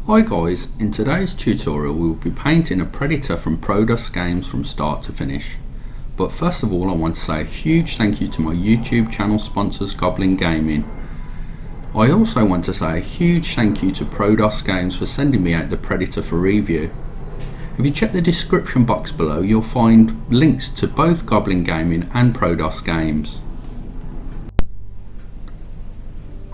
Hi guys, in today's tutorial we will be painting a Predator from Produsk Games from start to finish. But first of all I want to say a huge thank you to my YouTube channel sponsors Goblin Gaming. I also want to say a huge thank you to Produsk Games for sending me out the Predator for review. If you check the description box below you'll find links to both Goblin Gaming and Produsk Games.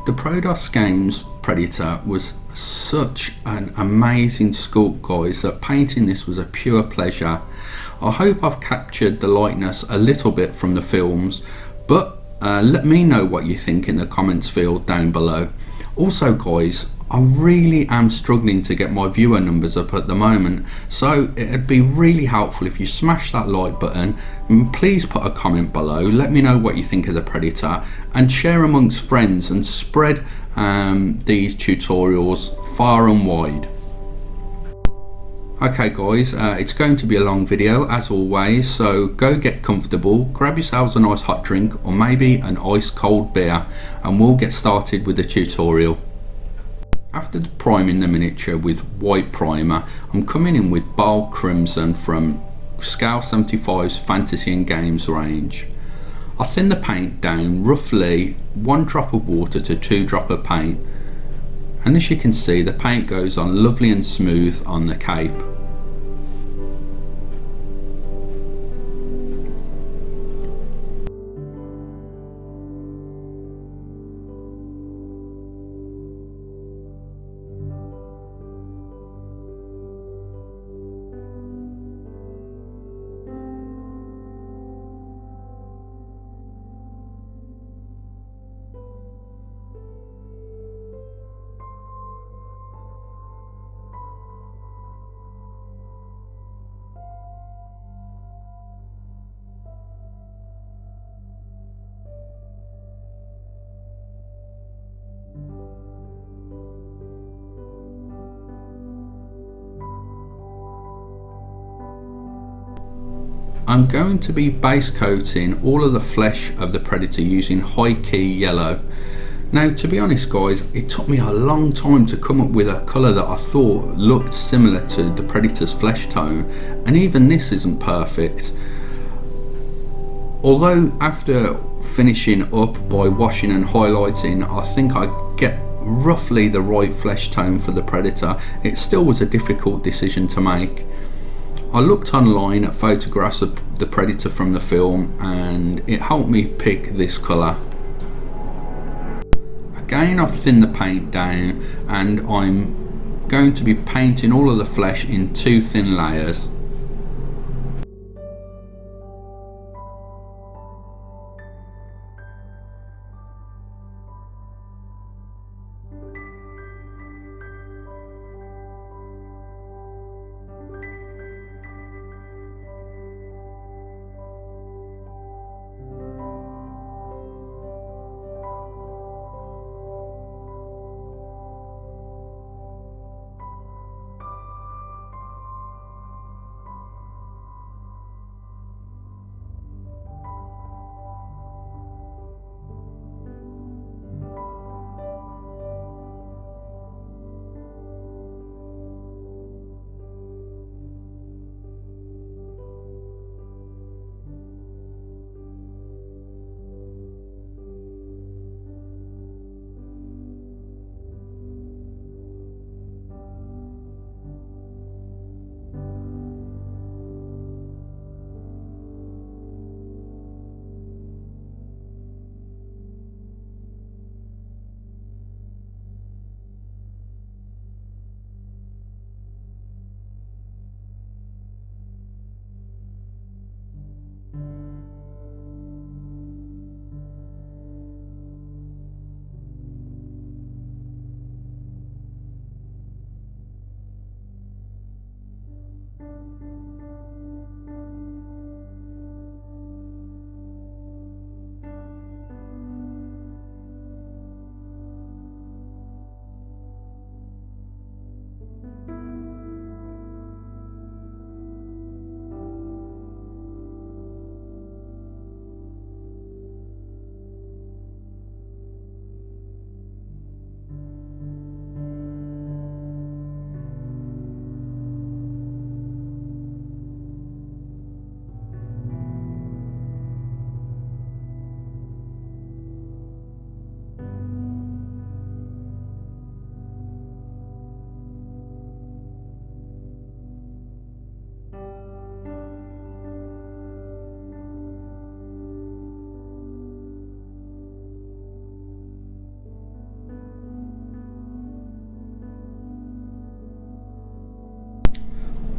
The Produsk Games Predator was such an amazing sculpt, guys, that painting this was a pure pleasure. I hope I've captured the likeness a little bit from the films, but let me know what you think in the comments field down below. Also guys, I really am struggling to get my viewer numbers up at the moment, so it'd be really helpful if you smash that like button and please put a comment below. Let me know what you think of the Predator and share amongst friends and spread these tutorials far and wide. Okay guys, it's going to be a long video as always, so go get comfortable, grab yourselves a nice hot drink or maybe an ice cold beer and we'll get started with the tutorial. After priming the miniature with white primer, I'm coming in with Bold Crimson from Scale 75's Fantasy and Games range. I thin the paint down roughly 1 drop of water to 2 drops of paint, and as you can see the paint goes on lovely and smooth on the cape. I'm going to be base coating all of the flesh of the Predator using High Key Yellow. Now to be honest guys, it took me a long time to come up with a colour that I thought looked similar to the Predator's flesh tone, and even this isn't perfect. Although after finishing up by washing and highlighting I think I get roughly the right flesh tone for the Predator, it still was a difficult decision to make. I looked online at photographs of the Predator from the film and it helped me pick this colour. Again I've thinned the paint down and I'm going to be painting all of the flesh in 2 thin layers.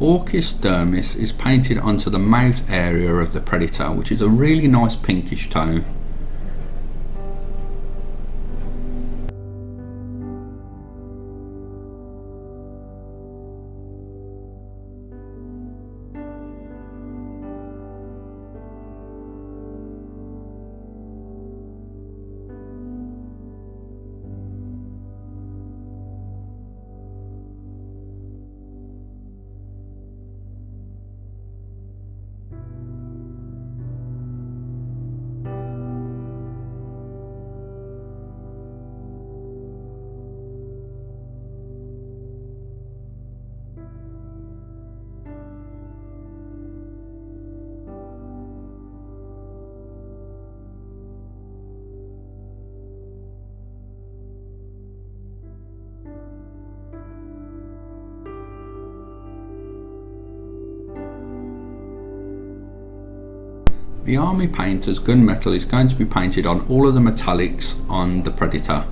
Orchis dermis is painted onto the mouth area of the predator, which is a really nice pinkish tone. The Army Painter's gunmetal is going to be painted on all of the metallics on the Predator.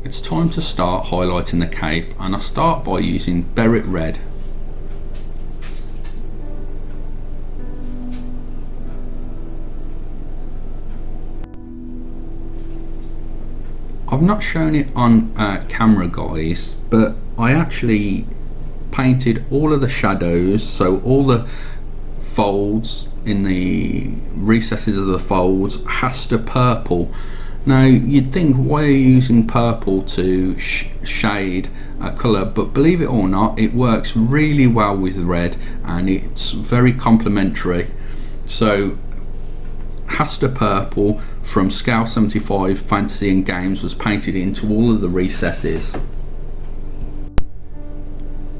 It's time to start highlighting the cape, and I start by using Beret Red. I've not shown it on camera guys, but I actually painted all of the shadows, so all the folds in the recesses of the folds, Hasta purple. Now you'd think, why are you using purple to shade a colour, but believe it or not, it works really well with red and it's very complementary. So Hasta purple from Scale 75 Fantasy and Games was painted into all of the recesses.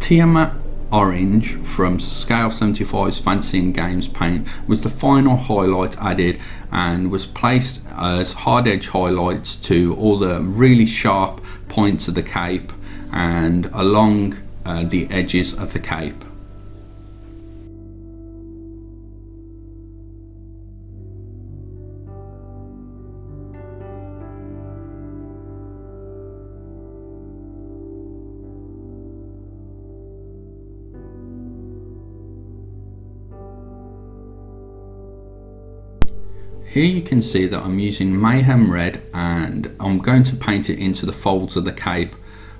Tiamat Orange from Scale 75's Fantasy and Games paint was the final highlight added and was placed as hard edge highlights to all the really sharp points of the cape and along the edges of the cape. Here you can see that I'm using Mayhem Red and I'm going to paint it into the folds of the cape,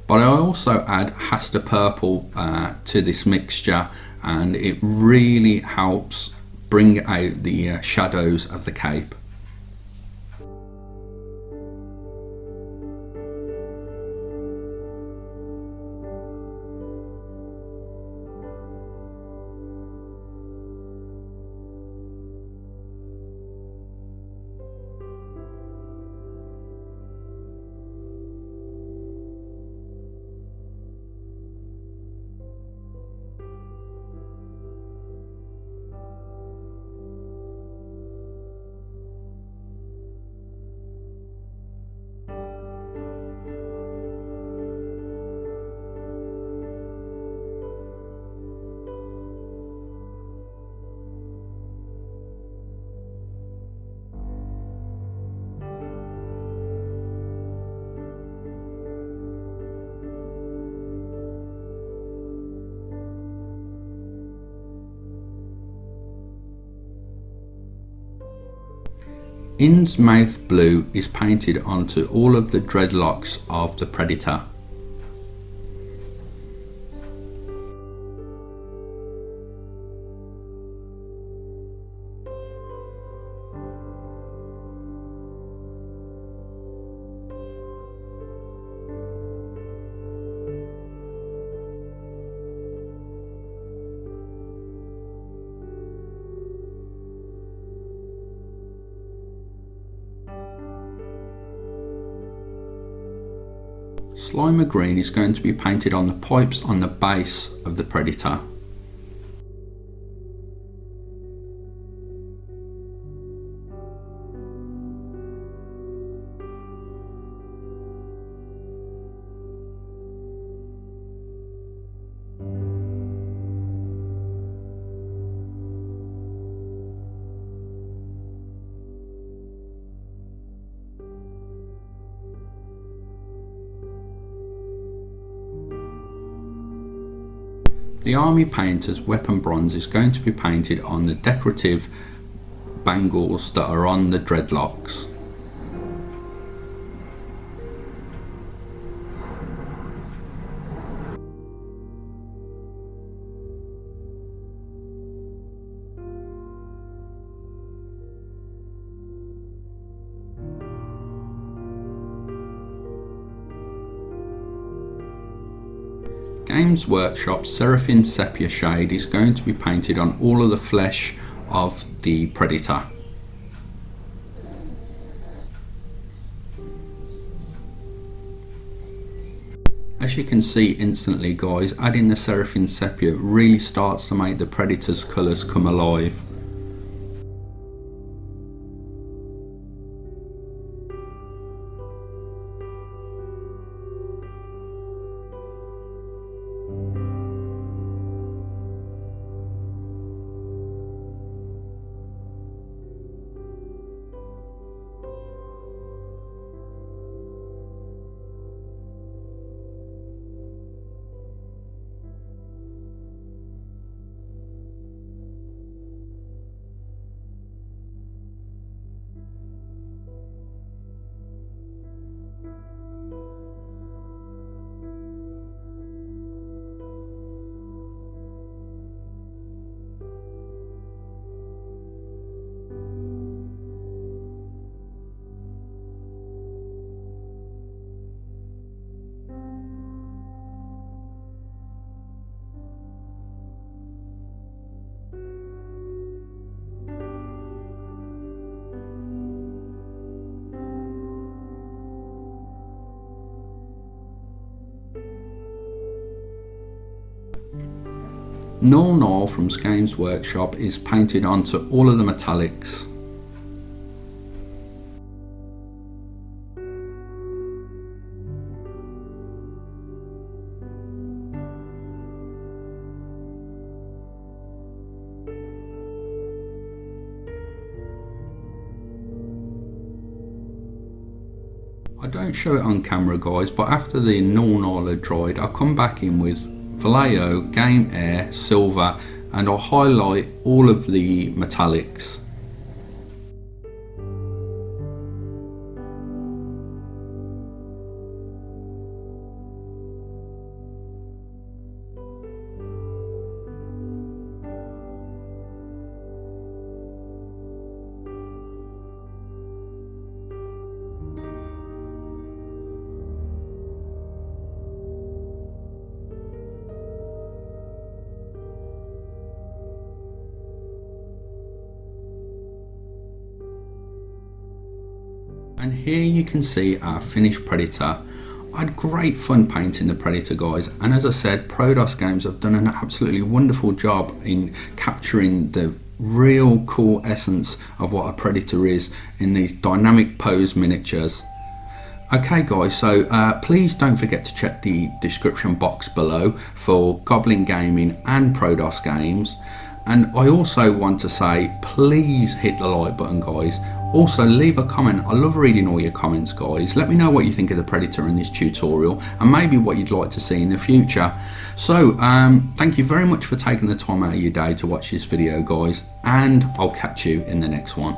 but I also add Hasta Purple to this mixture, and it really helps bring out the shadows of the cape. Innsmouth Blue is painted onto all of the dreadlocks of the Predator. Slimer Green is going to be painted on the pipes on the base of the Predator. The Army Painter's weapon bronze is going to be painted on the decorative bangles that are on the dreadlocks. Games Workshop's Seraphim Sepia shade is going to be painted on all of the flesh of the Predator. As you can see instantly guys, adding the Seraphim Sepia really starts to make the Predator's colours come alive. Null Null from Games Workshop is painted onto all of the metallics. I don't show it on camera guys, but after the Null Null had dried, I come back in with Vallejo, Game Air, Silver, and I'll highlight all of the metallics. And here you can see our finished Predator. I had great fun painting the Predator guys, and as I said, Prodos Games have done an absolutely wonderful job in capturing the real cool essence of what a Predator is in these dynamic pose miniatures. Okay guys, so please don't forget to check the description box below for Goblin Gaming and Prodos Games. And I also want to say, please hit the like button guys. Also leave a comment. I love reading all your comments guys. Let me know what you think of the Predator in this tutorial and maybe what you'd like to see in the future. So thank you very much for taking the time out of your day to watch this video guys, and I'll catch you in the next one.